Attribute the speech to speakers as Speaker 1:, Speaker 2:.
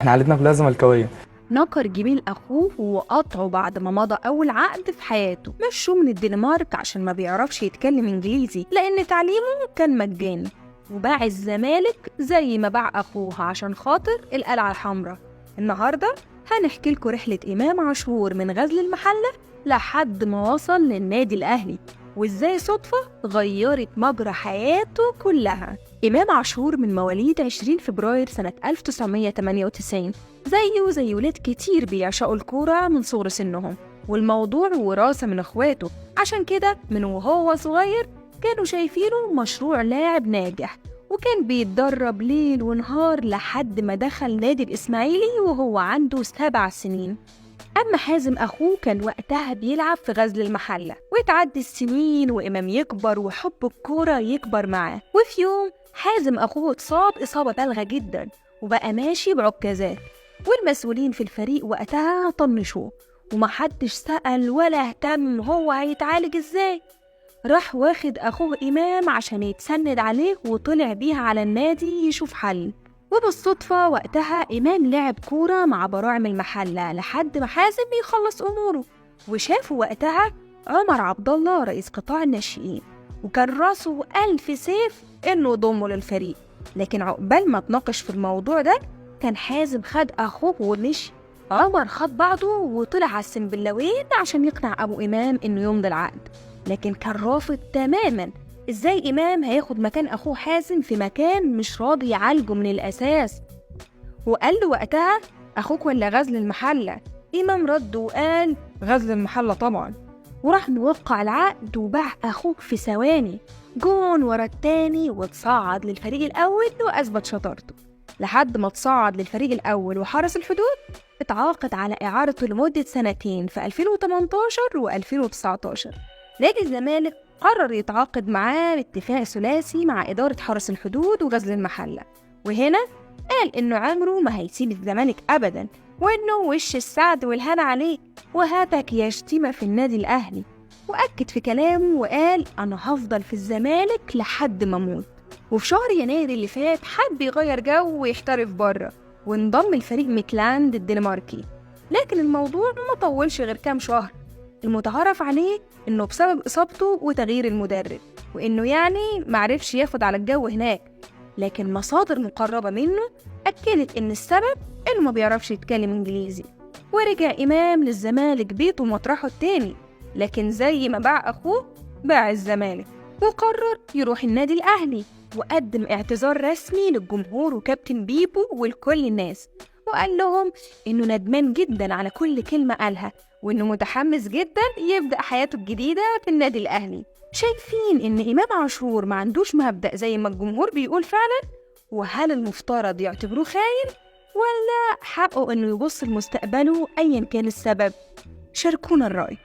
Speaker 1: احنا عيلتنا كلها زملكاويه.
Speaker 2: نكر جميل أخوه وقطعه بعد ما مضى أول عقد في حياته. مشوه من الدنمارك عشان ما بيعرفش يتكلم إنجليزي لأن تعليمه كان مجاني، وباع الزمالك زي ما باع أخوه عشان خاطر القلعة الحمراء. النهاردة هنحكي لكم رحلة إمام عاشور من غزل المحلة لحد ما وصل للنادي الأهلي، وإزاي صدفة غيرت مجرى حياته كلها. إمام عاشور من مواليد 20 فبراير سنة 1998، زيه زي ولاد كتير بيعشقوا الكورة من صغر سنهم، والموضوع وراثة من اخواته. عشان كده من وهو صغير كانوا شايفينه مشروع لاعب ناجح، وكان بيتدرب ليل ونهار لحد ما دخل نادي الإسماعيلي وهو عنده 7 سنين. أما حازم أخوه كان وقتها بيلعب في غزل المحلة، وتعدي السنين وإمام يكبر وحب الكورة يكبر معاه. وفي يوم حازم أخوه اتصاب إصابة بالغة جدا وبقى ماشي بعكازات، والمسؤولين في الفريق وقتها طنشوه، ومحدش سأل ولا اهتم هو هيتعالج ازاي. راح واخد أخوه إمام عشان يتسند عليه وطلع بيها على النادي يشوف حل. وبالصدفة وقتها إمام لعب كورة مع براعم المحلة لحد ما حازم يخلص أموره، وشافه وقتها عمر عبد الله رئيس قطاع الناشئين، وكان راسه ألف سيف إنه يضمه للفريق. لكن عقبال ما اتناقش في الموضوع ده كان حازم خد أخوه ومشي. عمر خد بعضه وطلع على السنبلاوين عشان يقنع أبو إمام إنه يمضي العقد، لكن كان رافض تماماً. إزاي إمام هياخد مكان أخوه حازم في مكان مش راضي يعالجه من الأساس؟ وقال له وقتها أخوك ولا غزل المحلة؟ إمام رد وقال غزل المحلة طبعاً، وراح موقع العقد وباع أخوه في ثواني، جون ورا التاني، وتصعد للفريق الأول وأثبت شطارته. لحد ما تصعد للفريق الأول وحرس الحدود اتعاقد على إعارته لمدة 2 في 2018 و2019. نادي الزمالك قرر يتعاقد معاه باتفاق ثلاثي مع إدارة حرس الحدود وغزل المحلة، وهنا قال إنه عمره ما هيسيب الزمالك أبداً، وإنه وش السعد والهنا عليه، وهاتك يا شتيمة في النادي الأهلي. وأكد في كلامه وقال أنا هفضل في الزمالك لحد ما أموت. وفي شهر يناير اللي فات حب يغير جو ويحترف بره، وانضم لفريق ميتلاند الدنماركي. لكن الموضوع ما طولش غير كام شهر. المتعارف عليه إنه بسبب إصابته وتغيير المدرب، وإنه يعني معرفش ياخد على الجو هناك. لكن مصادر مقربة منه أكدت إن السبب إنه ما بيعرفش يتكلم إنجليزي. ورجع إمام للزمالك بيته مطرحه التاني، لكن زي ما باع أخوه باع الزمالك، وقرر يروح النادي الأهلي، وقدم اعتذار رسمي للجمهور وكابتن بيبو ولكل الناس، وقال لهم إنه ندمان جدا على كل كلمة قالها، وإنه متحمس جدا يبدأ حياته الجديدة في النادي الأهلي. شايفين إن إمام عاشور ما عندوش مبدأ زي ما الجمهور بيقول فعلا؟ وهل المفترض يعتبروه خاين، ولا حقه إنه يبص لمستقبله أيا كان السبب؟ شاركونا الرأي.